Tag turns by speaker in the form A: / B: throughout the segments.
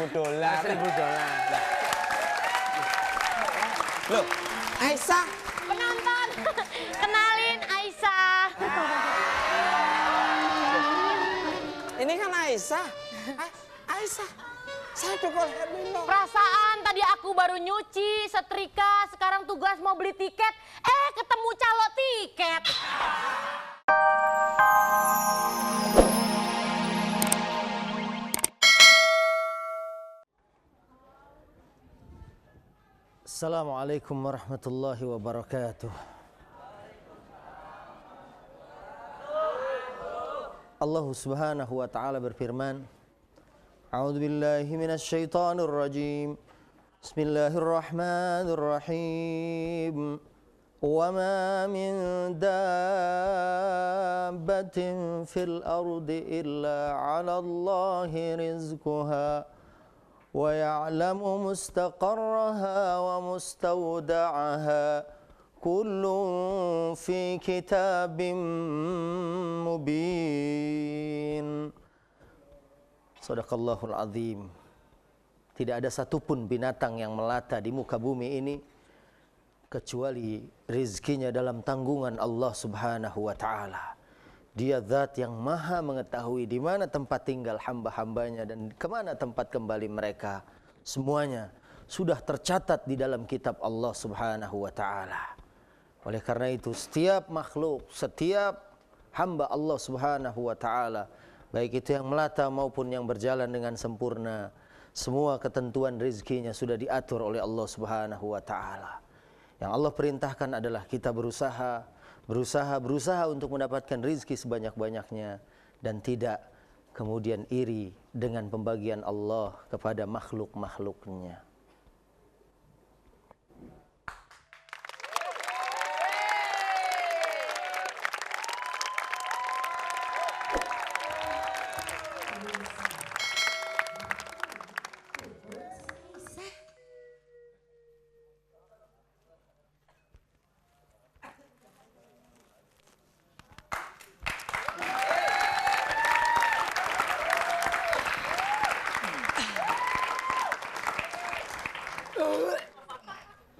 A: $1.000.
B: $1.000.
A: Loh, Aisyah.
C: Penonton, kenalin Aisyah.
A: Ini kan Aisyah. Aisyah. Saya tukul Hermino.
C: Perasaan tadi aku baru nyuci, setrika, sekarang tugas mau beli tiket. Ketemu calo tiket.
B: Assalamualaikum warahmatullahi wabarakatuh. Allah Subhanahu wa taala berfirman, A'udzu billahi minasy syaithanir rajim. Bismillahirrahmanirrahim. Wa ma min dabbatin fil ardi illa 'ala Allahi rizquha. ويعلم مستقرها ومستودعها كل في كتاب مبين. Shadaqallahul azim. Tidak ada satupun binatang yang melata di muka bumi ini kecuali rizkinya dalam tanggungan Allah Subhanahu wa ta'ala. Dia zat yang maha mengetahui di mana tempat tinggal hamba-hambanya dan kemana tempat kembali mereka. Semuanya sudah tercatat di dalam kitab Allah Subhanahu wa ta'ala. Oleh karena itu setiap makhluk, setiap hamba Allah Subhanahu wa ta'ala, baik itu yang melata maupun yang berjalan dengan sempurna, semua ketentuan rizkinya sudah diatur oleh Allah Subhanahu wa ta'ala. Yang Allah perintahkan adalah kita berusaha untuk mendapatkan rizki sebanyak-banyaknya dan tidak kemudian iri dengan pembagian Allah kepada makhluk-makhluknya.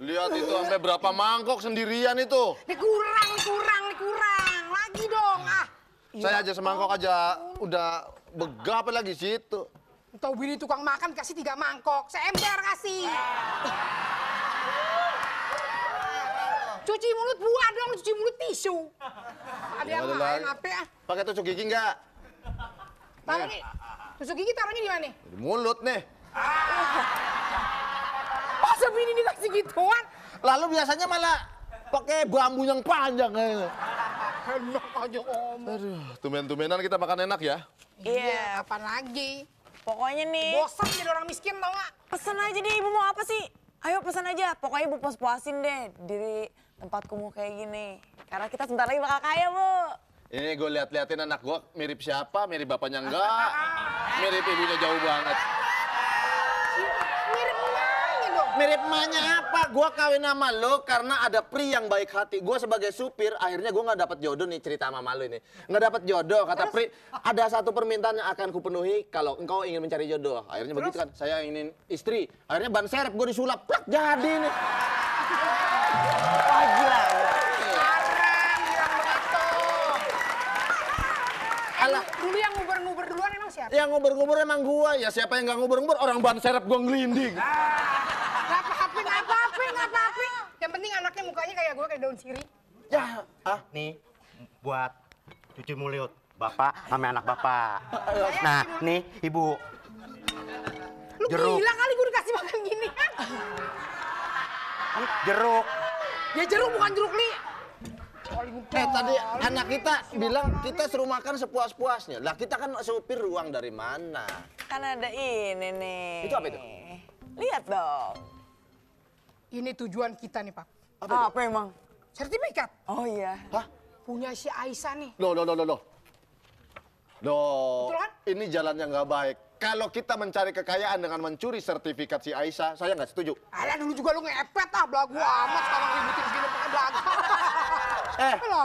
D: Lihat itu sampai berapa mangkok sendirian itu.
E: Kurang. Lagi dong,
D: Saya aja semangkok aja udah begap lagi situ.
E: Tahu bini tukang makan kasih 3 mangkok, seember kasih. Cuci mulut buah dong, cuci mulut tisu. Ada yang lain apa ya?
D: Pakai tusuk gigi enggak?
E: Taruh nih. Tusuk gigi taruhnya di mana?
D: Di mulut nih.
E: Masa bini dikasih gituan?
D: Lalu biasanya malah pakai bambu yang panjang.
E: Enak aja om.
D: Aduh, tumben-tumbenan kita makan enak ya.
E: Iya, apaan lagi?
F: Pokoknya nih,
E: Bosan jadi orang miskin tau gak?
F: pesen aja deh, ibu mau apa sih? Ayo pesan aja, pokoknya ibu puas-puasin deh di tempat kumuh kayak gini. Karena kita sebentar lagi bakal kaya, Bu.
D: Ini gue lihat-liatin anak gue mirip siapa, mirip bapaknya enggak, mirip ibunya jauh banget.
E: Mirip emaknya dong.
D: Mirip emaknya apa? Gue kawin sama lo karena ada pri yang baik hati. Gue sebagai supir, akhirnya gue nggak dapat jodoh nih, cerita sama malu ini. Nggak dapat jodoh, kata pri, ada satu permintaan yang akan kupenuhi kalau engkau ingin mencari jodoh. Akhirnya begitu kan, saya ingin istri. Akhirnya ban serep gue disulap, plak, jadi nih.
F: Wah, gila.
D: Alah,
E: Dulu yang nguber-nguber duluan emang siapa?
D: yang ngubur-ngubur emang gua. Ya siapa yang nggak ngubur-ngubur? Orang ban serep gua ngelinding.
E: Nggak apa-apa. Yang penting anaknya mukanya kayak gue, kayak daun sirih.
D: Ya,
G: Nih, buat cuci mulut bapak sama anak bapak. Nah, nih ibu.
E: Lu
G: Jeruk.
E: gila kali gue dikasih makan gini kan?
G: Nih, jeruk.
E: Ya jeruk bukan jeruk li.
D: tadi anak kita bilang kita suruh makan sepuas-puasnya. Lah kita kan supir ruang dari mana?
F: Kan ada ini nih.
D: Itu apa itu?
F: Lihat dong.
E: Ini tujuan kita nih Pak.
F: Apa emang?
E: Sertifikat.
F: Oh iya.
D: Hah?
E: Punya si Aisyah nih.
D: Loh.
E: Betul kan?
D: Ini jalan yang nggak baik. Kalau kita mencari kekayaan dengan mencuri sertifikat si Aisyah, saya nggak setuju.
E: Alah dulu juga lu ngepet belagu amat sekarang ributin segini pakai belagu.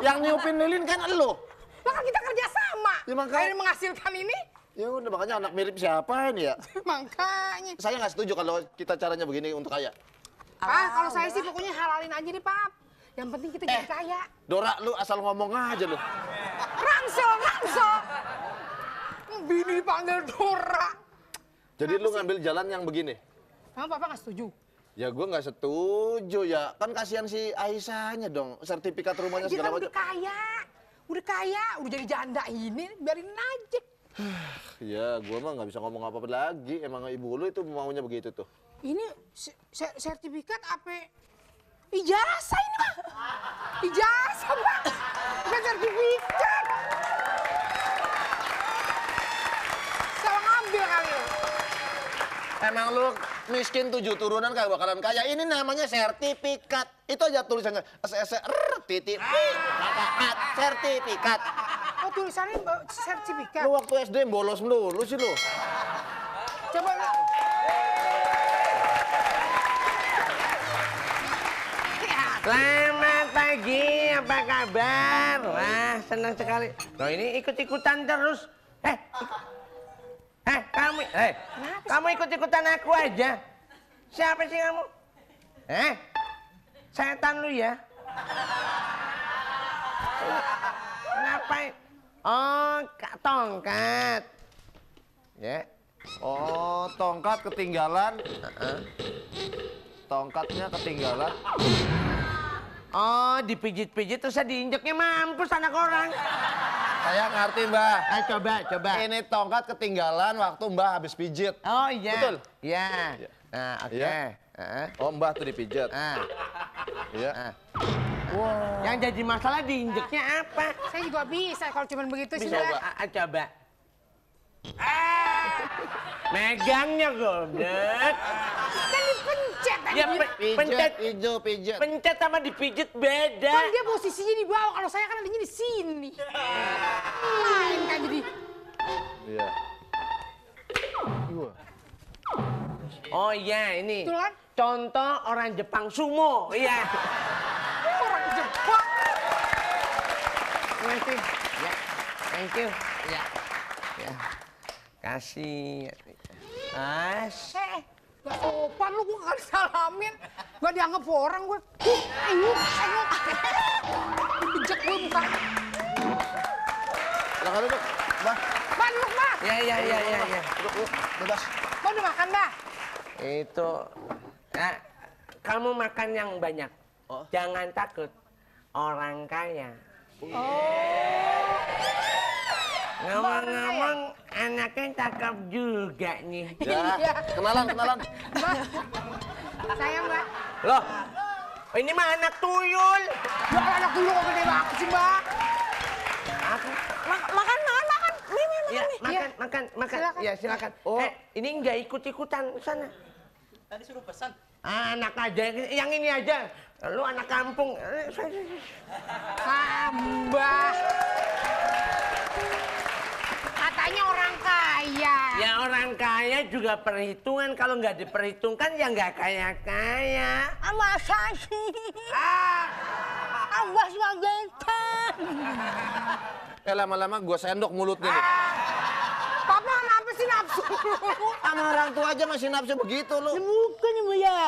D: Yang niupin lilin kan elu.
E: Lah kan kita kerja sama.
D: Ya, makanya-
E: Akhirnya menghasilkan ini.
D: Ya udah, makanya anak mirip siapa ini ya?
E: Makanya.
D: Saya nggak setuju kalau kita caranya begini untuk kaya.
E: Kalau saya sih pokoknya halalin aja deh, Pap. Yang penting kita jadi kaya.
D: Dora, lu asal ngomong aja lu.
E: Rangsel, Rangsel. Bini dipanggil Dora.
D: Jadi lu ngambil jalan yang begini?
E: Emang Papa nggak setuju?
D: Ya gue nggak setuju ya. Kan kasihan si Aisyahnya dong. Sertifikat rumahnya
E: Dia
D: segala
E: kan
D: macam.
E: udah kaya, udah jadi janda ini, biarin aja.
D: Ya, gue mah nggak bisa ngomong apa-apa lagi. Emang ibu lu itu maunya begitu tuh.
E: Ini sertifikat apa? Ijazah ini mah. Ijazah, Pak. Bukan sertifikat. Salah ngambil kali lu.
D: Emang lu miskin 7 turunan kagak bakalan kaya. Ini namanya sertifikat. Itu aja tulisannya. Sertifikat.
E: Oh, tulisannya sertifikat.
D: Lu waktu SD bolos melulu sih lu.
E: Coba lu.
H: Selamat pagi, apa kabar? Wah, senang sekali. Loh, ini ikut-ikutan terus. Kamu ikut-ikutan aku aja. Siapa sih kamu? Setan lu ya? Ngapain? Oh, tongkat. Ya.
D: Oh, tongkat ketinggalan. Tongkatnya ketinggalan.
H: Oh, dipijit-pijit terus diinjeknya mampus anak orang.
D: Saya ngerti, Mbah.
H: Coba.
D: Ini tongkat ketinggalan waktu Mbah habis pijit.
H: Oh iya.
D: Betul?
H: Iya. Nah, oke.
D: Iya. Oh, Mbah tuh dipijit. Iya.
H: Wow. Yang jadi masalah diinjeknya apa?
E: Saya juga bisa kalau cuma begitu sih.
D: Bisa,
E: Mbak.
D: Mbak.
H: Coba. Megangnya goblok.
E: Kan dipencet tadi.
H: Ya pencet,
D: Pijit.
H: pencet sama dipijit beda.
E: Kan dia posisinya di bawah, kalau saya kan adanya di sini. Lain kan jadi.
D: Iya.
H: Oh iya ini.
E: Betul kan?
H: Contoh orang Jepang sumo. Iya.
E: Orang Jepang.
H: Terima kasih. Ya. Thank you. Ya. Ya. Kasih.
E: Gak sopan lu, gue gak disalamin. Gak dianggap orang gue. Ayo. Dibejek gue muka.
D: Silakan duduk, Mbah.
E: Mbak, duduk, Mbak.
H: Ya.
D: Duduk, bebas.
E: Mbak udah makan, Mbak?
H: Itu. Kamu makan yang banyak. Jangan takut. Orang kaya. Ngomong-ngomong, anaknya cakep juga nih.
D: Ya, kenalan.
E: Mbak, saya, Mbak.
H: Loh, ini mah anak tuyul.
E: Ya kalau anak dulu kok gede banget sih, Mbak.
F: Makan.
H: Ya,
E: Iya.
H: makan.
E: Silakan.
H: Ya, silakan. Ini nggak ikut-ikutan sana.
A: Tadi suruh pesan.
H: Anak aja, yang ini aja. Lu anak kampung.
E: Mbak. Katanya orang kaya.
H: Ya orang kaya juga perhitungan. Kalau nggak diperhitungkan ya nggak kaya-kaya.
E: Masa sih? Awas ngagetan.
D: Lama-lama gua sendok mulutnya nih.
E: Papa kenapa sih nafsu?
D: Sama orang tua aja masih nafsu begitu lu.
E: Bukan ibu ya.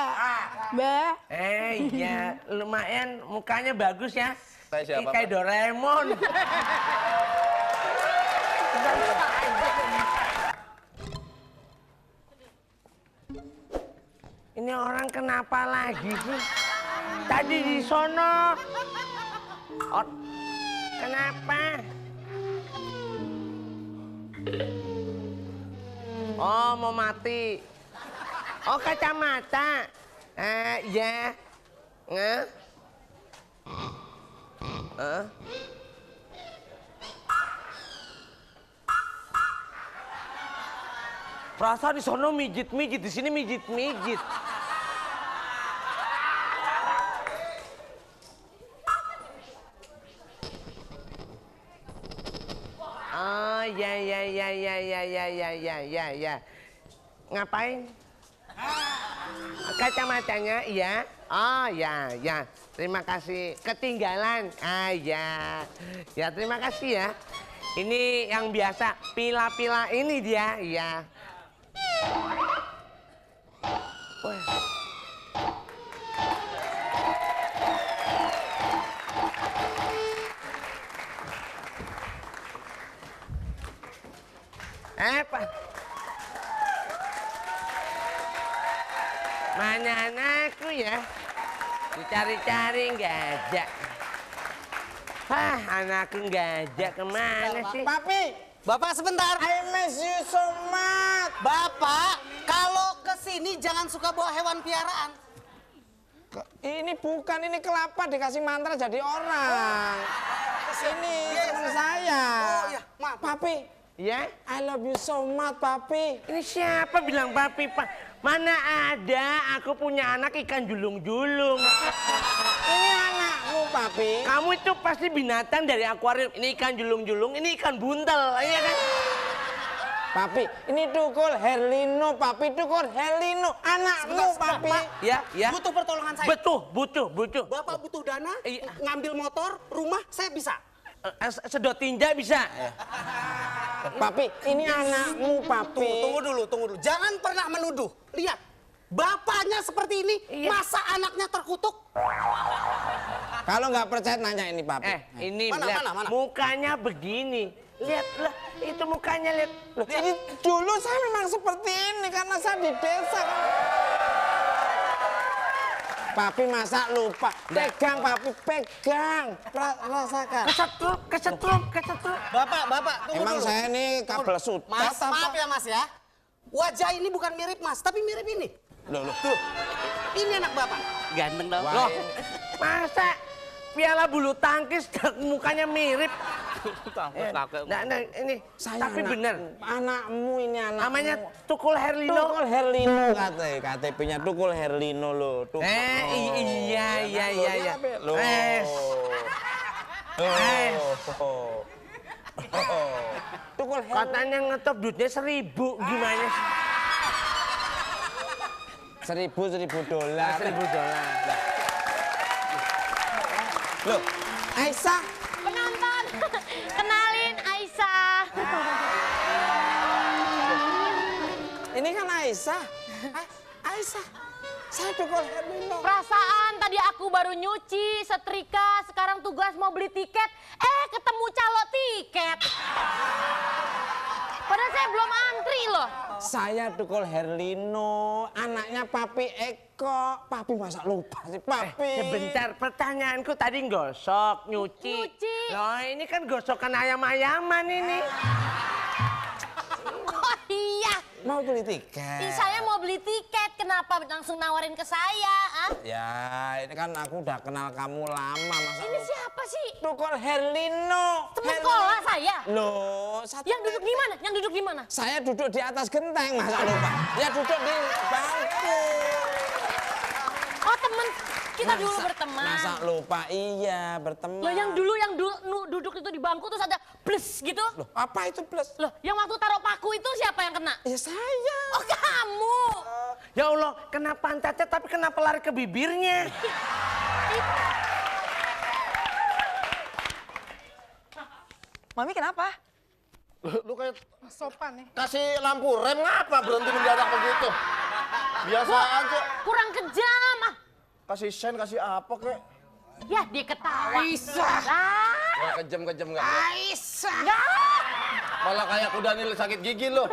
E: Mbak.
H: Iya, lumayan mukanya bagus ya.
D: Kayak siapa,
H: Kayak
D: Pak?
H: Doraemon. Ini orang kenapa lagi sih? Tadi di sono. Kenapa? Oh, mau mati. Oh, kacamata. Ya. Perasaan di sono mijit-mijit, di sini mijit-mijit. Oh, ya. Ngapain? Kacamatanya, iya. Oh, ya. Terima kasih. Ketinggalan. Ya. Ya, terima kasih ya. Ini yang biasa, pila-pila ini dia, iya. Wah. Apa? Mana anakku ya? Dicari-cari nggak ada. Anakku nggak ada kemana sih?
A: Papi,
I: Bapak sebentar.
A: I miss you so much.
I: Bapak, kalau ke sini jangan suka bawa hewan piaraan.
A: Ini bukan, ini kelapa dikasih mantra jadi orang. Ini teman saya.
I: Oh iya, maaf.
A: Papi,
H: Ya?
A: I love you so much, Papi.
H: Ini siapa bilang papi, Pak? Mana ada aku punya anak ikan julung-julung.
A: Ini anakmu, Papi.
H: Kamu itu pasti binatang dari akuarium. Ini ikan julung-julung, ini ikan buntel, iya kan?
A: Papi, ini tukul Herlino, Papi, tukul Herlino. Anakmu, Papi.
H: Ya, ya.
I: Butuh pertolongan saya.
H: Butuh.
I: Bapak butuh dana,
H: Iya.
I: ngambil motor, rumah, saya bisa.
H: Sedot tinja bisa.
A: Papi, ini anakmu, Papi.
I: Tunggu dulu. Jangan pernah menuduh. Lihat, bapaknya seperti ini,
H: Iya.
I: masa anaknya terkutuk?
A: Kalau nggak percaya nanya ini, Papi.
H: Ini
I: Mana,
H: lihat,
I: mana?
H: mukanya begini. Lihatlah, itu mukanya lihat.
A: Loh, ini dulu saya memang seperti ini karena saya di desa. Papi masa lupa? Pegang, Papi, pegang. Rasakan.
H: Kesetrum.
I: Bapak, tunggu
A: Emang
I: dulu.
A: saya ini kabel sutat
I: Mas,
A: apa?
I: maaf ya Mas ya. Wajah ini bukan mirip Mas, tapi mirip ini.
A: Loh.
I: Tuh, ini anak Bapak.
H: Ganteng dong.
A: Wah,
H: Loh, masa piala bulu tangkis mukanya mirip? Nah, ini.
A: Saya
H: Tapi
A: anakmu.
H: bener.
A: Anakmu ini anakmu.
H: Namanya Tukul Herlino.
A: Tukul Herlino KTP-nya Tukul Herlino loh.
H: Iya.
A: Loh. Tukul Herlino.
H: Katanya ngetop duitnya 1.000, gimana sih?
A: $1.000.
H: $1.000.
A: Loh, Aisyah.
C: Penonton, kenalin Aisyah.
A: Ini kan Aisyah. Aisyah. Saya Tukul Herlino.
C: Perasaan tadi aku baru nyuci, setrika, sekarang tugas mau beli tiket. Ketemu calo tiket. Padahal saya belum antri loh.
A: Saya Tukul Herlino, anaknya Papi Eko. Papi masa lupa sih, Papi.
H: Sebentar, pertanyaanku tadi gosok, nyuci. Loh, ini kan gosokan ayam-ayaman ini.
C: Oh iya,
A: Mau beli tiket?
C: saya mau beli tiket. Kenapa langsung nawarin ke saya? Ah?
A: Ya, ini kan aku udah kenal kamu lama, masa
C: Ini
A: lupa?
C: siapa sih?
A: Tukul Herlino.
C: Temen sekolah saya.
A: Loh, satu
C: Yang duduk di mana? Yang duduk di mana?
A: Saya duduk di atas genteng, masa lupa? Ya duduk di bangku.
C: Oh temen, kita dulu berteman.
A: Masa lupa? Iya, berteman.
C: Loh yang dulu duduk itu di bangku terus ada plus gitu.
A: Loh, apa itu plus?
C: Loh yang waktu taruh paku itu siapa yang kena?
A: Ya saya.
C: Oh kamu.
H: Ya Allah, kena pantatnya tapi kenapa lari ke bibirnya?
F: Mami kenapa?
D: Lu kayak
E: Sopan nih.
D: kasih lampu rem ngapa berhenti mendadak begitu? Biasa aja.
C: Kurang kejam. Ah.
D: Kasih sen, kasih apa kek?
C: Ya dia ketawa.
E: Aisyah.
C: Lah.
D: Nggak kejam nggak?
E: Aisyah.
D: Malah kayak kuda nil sakit gigi lo.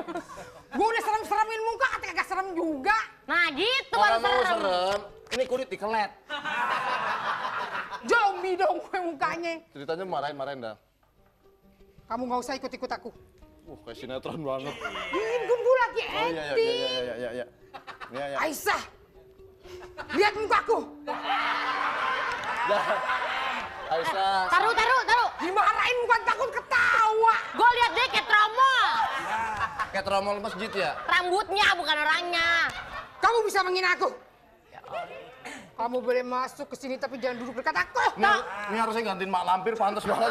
E: Gue udah serem-seremin muka, katanya kagak serem juga.
C: Nah gitu
D: Orang
C: baru
D: mau
C: serem.
D: serem, ini kulit dikelet.
E: Zombie dong gue mukanya.
D: Ceritanya marahin dah.
E: Kamu nggak usah ikut-ikut aku.
D: Kayak sinetron banget.
E: Ini gue lagi
D: Oh iya.
E: acting.
D: Iya.
E: Aisyah. Lihat mukaku.
D: Aisyah.
C: Taruh.
E: Dimarahin bukan takut ketawa.
C: Gue lihat dia kayak tromol.
D: Kayak tromol masjid ya?
C: Rambutnya bukan orangnya.
E: Kamu bisa menghina aku. Kamu boleh masuk ke sini tapi jangan duduk dekat aku.
D: Ini harusnya gantiin mak lampir, pantas banget.